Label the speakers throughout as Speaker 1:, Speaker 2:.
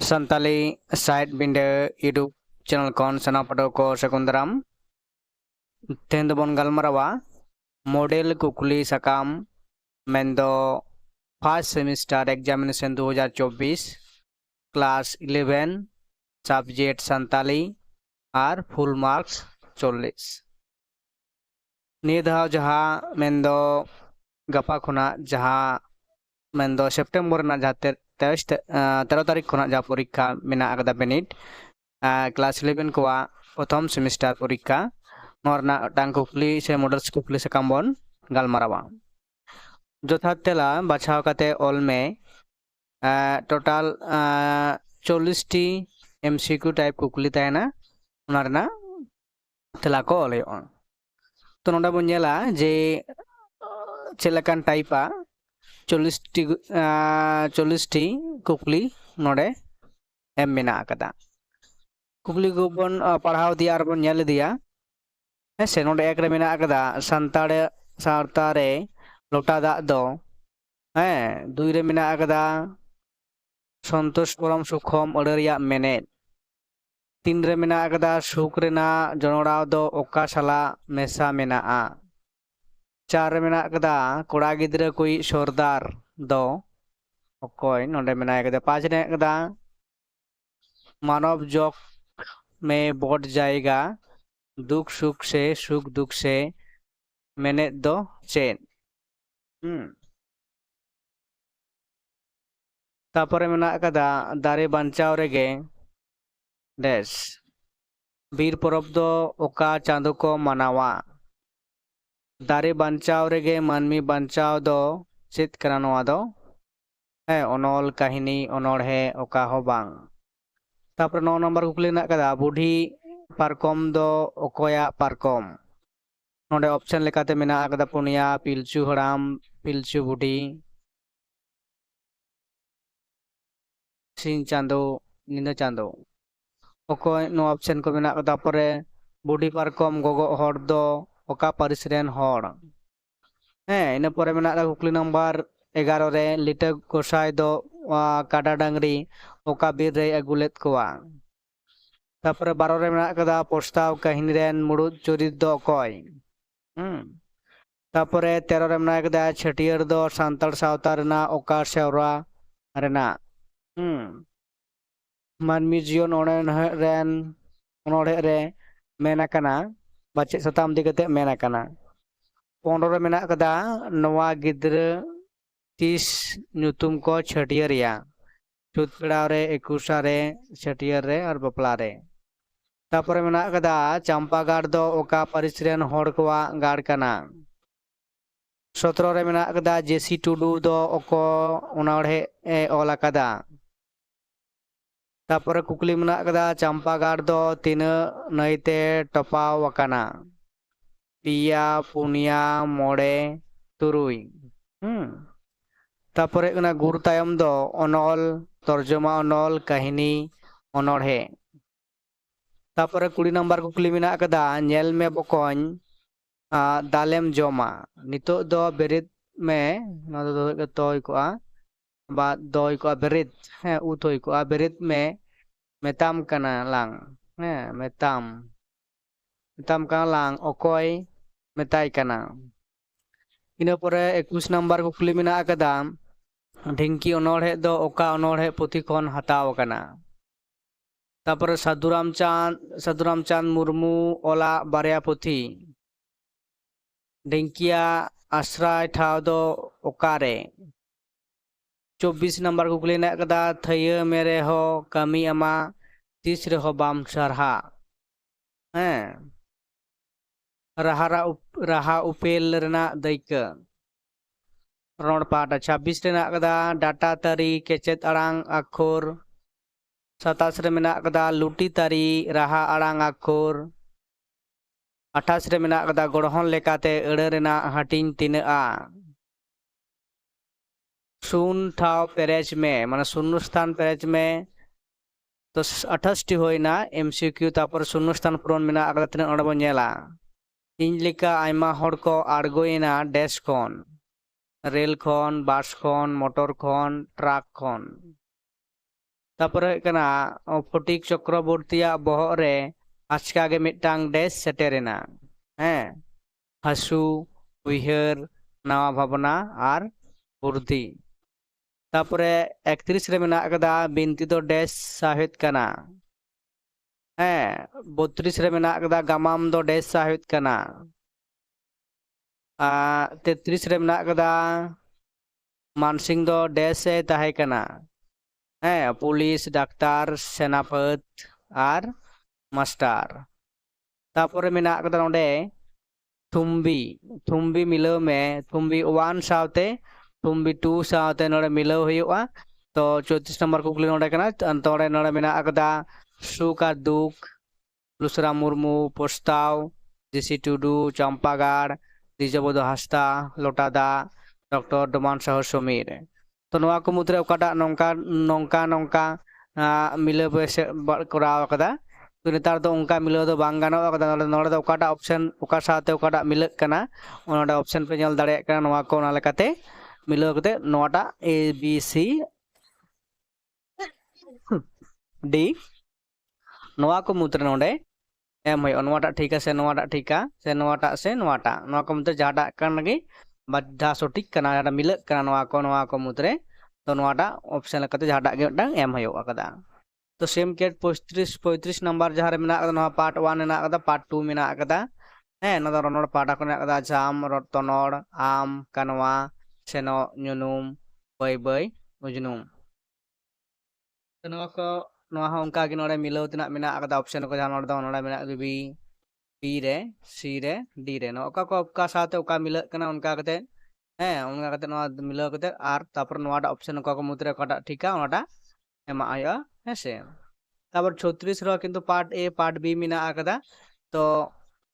Speaker 1: Santali side बिंडे YouTube channel कौन सना पटो को सकुंदराम तेन बन गलमरावा मॉडल कुकली सकाम मेंदो first semester examination 2024 class 11 subject Santali और फुल मार्क्स 40 निधा जहाँ मेंदो गपा खुना जहाँ मेंदो सेप्टेम्बर ना जहाँ 13 तारीख खुना जहाँ परीक्षा मेना अगदा बेनिट क्लास 11 को प्रथम सेमिस्टर परीक्षा नोरना टांग कुकली से मॉडल्स कुकली से कामबन गलमारावा जोथा तेला बाछाव काते ऑल में टोटल 40 टी एमसीक्यू टाइप कुकली तहना उनारना तेला को ऑले तो नोडा बुझेला जे चेलकान टाइपा 40 टी कुकली नोडे एम मेना कदा कुकली को बन पढ़ाव दिया और बन नेल दिया ऐसे नोडे एक रे मेना कदा संताड़े सावतारे लोटा दाग दो दुई रे मेना कदा संतोष परम सुखम अड़रिया मेने तीन रे मेना कदा सुख रेना जनोड़ाव दो ओका साला मेसा मेना चार मेना कदा कोड़ा गिद्रे कोई सरदार दो ओकोय नोडे मेना कदा पांच ने कदा मानव जोक में बोट जाएगा दुख सुख से सुख दुख से मैंने दो चेन तापरे मेना कदा दारे बांचाव रेगे देश बीर परब दो ओका चांदो को मनावा दारे बांचाव रेगे मानमी बांचाव दो चित करानवा दो अनल काहिनी अनड़हे ओका हो बांग तापर 9 नंबर कुकली ना कदा बुढ़ी पारकम दो ओकोया पारकम नोडे ऑप्शन लेकाते मेना कदा पुनिया पिलचू हराम पिलचू बुढ़ी सिंह चांदो निंदा चांदो ओकोय नो ऑप्शन को मेना कदा परे बुढ़ी पारकम गोगो हर दो ओका परिसरेन हर इन परे मेना कुकली नंबर 11 रे लिटर गोसाई दो काडा डांगरी ओका बीर रे अगुलेत कोआ तापरे 12 रे मेना कदा प्रस्ताव काहिनी रेन मुड़ुद चरित दो कोय तापरे 13 रे मेना कदा छटियर दो सांताल सावता रेना ओका सेवरा रेना मानमी जीवन ओणे रेन ओनोड़े रे मेना कना बाचे सताम दिगते मेना कना 15 रे मेना कदा नवा गिद्र 30 नुतुम को छटियरिया चुतपेड़ा रे 21 रे छटियर रे और बपला रे तापरे मेना कदा चंपा गाड़ दो ओका परिसरेन होड़ कोवा गाड़ कना 17 रे मेना कदा जेसी टुडू दो ओको उनाड़े ओला कदा तापरे कुकली मेना कदा चंपा गाड़ दो तीन नईते टपाव वकाना पिया पुनिया मोड़े तुरुई तापरे गुर तायम दो अनल तर्जमा अनल काहिनी अनड़हे तापरे 20 नंबर कुकली मेना कदा नेल में बकन दालेम जमा नितो दो बेरित में तोय को बा दोय को बेरित उतोय को बेरित में मेताम कना लांग मेताम कना लांग ओकोय मेताय कना इन परे 21 नंबर कुकली मेना कदा ढिंकी अनड़हे दो ओका अनड़हे पुथी खन हताव कना तापरे साधुराम चांद मुर्मू ओला बारिया पुथी ढिंकिया आश्रय ठाव दो ओकारे 24 नंबर कुकली ना कदा थैया मेरे हो कमी अमा तीस रे हो बाम सरहा रहा उपेल रेना दैक रोड पाटा 26 रेना कदा डाटा तारी केचेत अड़ांग अखोर 27 रे मेना कदा लुटी तारी रहा अड़ांग अखोर 28 रे मेना कदा गड़हन लेकाते अड़े रेना हटिंग तिना शून ठाव पेरेज में माने शून्य स्थान पेरेज में तो 28 टी होइना एमसीक्यू तापर शून्य स्थान पूरण मेना अगला तिना ओडे बन नेला इन लेका आयमा हड़ को आड़गोइना डैश खन रेल खन बस खन मोटर खन ट्रक खन तापर कना फटिक चक्रवर्तीया बहर रे आचका गे मिटांग डेस सेटेरेना हैं हसु उइहर नवा भावना और बुद्धि तापरे 31 रे मेना कदा बिनती दो डेस साहित कना हैं 32 रे मेना कदा गमाम दो डेस साहित कना 33 रे मेना कदा मानसिंग दो डेस से ताहे कना हैं पुलिस डाक्तार सेनापत और मास्टर तापरे मेना कदा नोडे थुम्बी थुम्बी मिलो में थुम्बी 1 सावते थुम्बी 2 सावते नोडे मिलो हुआ तो 34 नंबर कुकली नोडे कना तोड़े नोडे मेना कदा सुख और दुख लुसरा मुर्मू प्रस्ताव जीसी टुडू चंपागाड़ दिजबोध हांसदा लोटादा डॉक्टर डोमान साह समीर तो नवा को मुद्रे ओकाटा नोंका नोंका नोंका मिलो बेसे कराव कदा तो नेतार दो उनका मिलो दो बांग गानो कदा नोडे दो ओकाटा ऑप्शन ओका साथे ओकाटा मिलक कना ओनाडा ऑप्शन पे नेल दाड़े कना नवा को ओना लेकाते मिलो कते नोटा ए बी सी डी नवा को मुद्रे नोडे एम होय नवाटा ठीक से नवाटा ठीक से नवाटा नवा को मुद्रे जाडा कन लगी बद्धा सटिक कना जाडा मिलक कना नवा को मुद्रे तो नवाटा ऑप्शन लेकाते जाडा गे मिटांग एम होय कदा तो सेम केट 35 नंबर जहाँ मेना कदा पार्ट 1 मेना कदा पार्ट 2 मेना कदा हैं नदा रनोड़ पाटा को कदा जाम रतनोड़ आम कानवा सेनो नुनुम बय बय उजनुम तो नवा को नवा उनका कि नोड़े मिलाव तना मेना कदा ऑप्शन को जहाँ नोड़ दो नोड़े मेना बी बी रे सी रे डी रे नोका को ओका साथे ओका मिलक कना उनका कते हैं उनका कते नवा मिलाव कते आर तापर नवाटा ऑप्शन को मुद्रे ओकाटा ठीका ओनाटा एमा आया हेसे तापर 36 रो किंतु पार्ट ए पार्ट बी मेना आकदा तो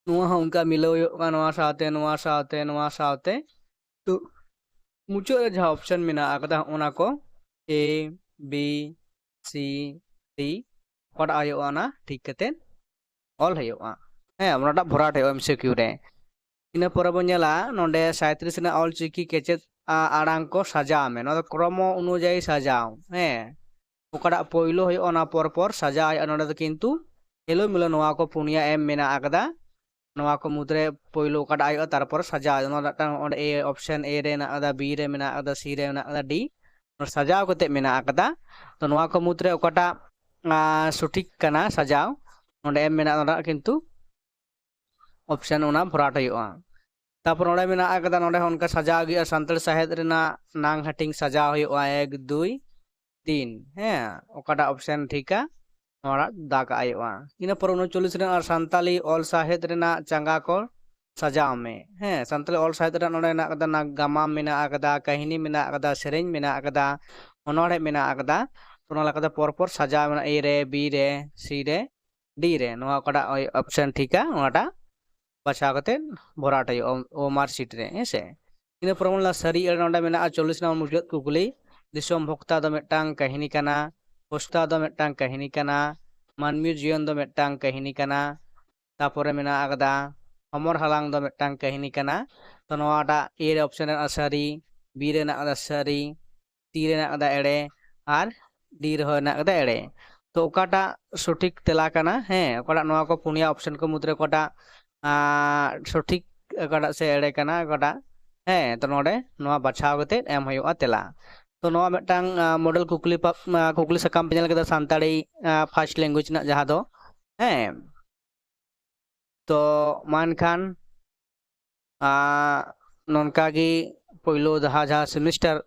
Speaker 1: नुआ उनका मिलो नवा साथे तो मुचो जहाँ ऑप्शन मेना आकदा ओना को A B C D code आयो आना ठीक कते ऑल हयोआ हैं ओनाटा भराट हयो एमसीक्यू रे इना पर बनेला नोंडे 37 ना ऑल चिकी केचेत आड़ांग को सजाव में नो क्रम अनुयायी सजाव हैं ओकाड़ा पोइलो हो ओना पर सजा नोडे दो किंतु एलो मिलो नवा को पुनिया एम मेना आकदा नवा को मुद्रे पोइलो ओकाड़ा आयो तारपर सजा ओंडे ए ऑप्शन ए रे ना आदा बी रे मेना आदा सी रे मेना आदा डी सजाव कते मेना आकदा तो नवा को मुद्रे ओकाटा सठिक कना सजाव ओंडे एम मेना ओना किंतु ऑप्शन ओना भराट होयोआ तापर ओंडे मेना आकदा नोडे उनका सजाव गिया सान्ताल साहित्य रेना नांग हटिंग सजाव होयोआ 1 2 3 हैं ओकाटा ऑप्शन ठीका नोड़ा दाग आयोआ इन पर 39 रे और सान्ताली ऑल साहित्य रेना चंगा को सजाव में हैं सान्ताली ऑल साहित्य रे नोडे ना कदा ना गामाम मेना आकदा कहिनी मेना आकदा सेरेñ मेना आकदा ओनोड़े मेना आकदा तो ओना लकदा पर सजाव मेना ए रे बी रे सी रे डी रे नोआ ओकाटा ऑप्शन ठीका ओनाटा बचा कते भराट आयो ओ मार्कशीट रे हेसे इन पर मोला सरी एर नोडे मेना 40 नंबर मुजत कुकुली दिसोम भोक्ता दो मिटांग कहिनी कना पोस्ता दो मिटांग कहिनी कना मानवी जीवन दो मिटांग कहिनी कना तापरे मेना आकदा हमर हलांग दो मिटांग कहिनी कना तो नोआटा ए रे ऑप्शन आसारी बी रे ना आदा सारी टी रे ना आदा एड़े और डी रे ना आदा एड़े तो ओकाटा सठिक तेला कना हैं ओकाटा नोआ को पुनिया ऑप्शन को मुद्रे ओकाटा सठिक ओकाटा से एड़े कना ओकाटा हैं तो नोडे नोआ बाछाव कते एम होयोआ तेला तो नोआ मिटांग मॉडल कुकली सकाम पे नेल सानताड़ी फर्स्ट लैंग्वेज ना जहाँ दो हैं तो मानखान नोनका गी पहिलो जहाँ सेमिस्टर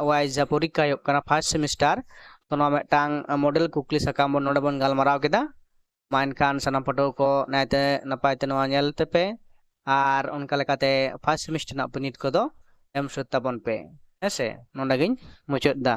Speaker 1: वाइज जहाँ परीक्षा होना फर्स्ट सेमिस्टर तो नोआ मिटांग मॉडल कुकली सकाम बन नोडे बन गालमाराव केदा मानखान सानाम पटो को नायते नपायते नोआ नेल तेपे आर उनका लेकाते फर्स्ट सेमिस्टर ना बिनिड को दो एम सत्ताबन पे ऐसे नोंडागिन मुचाद दा।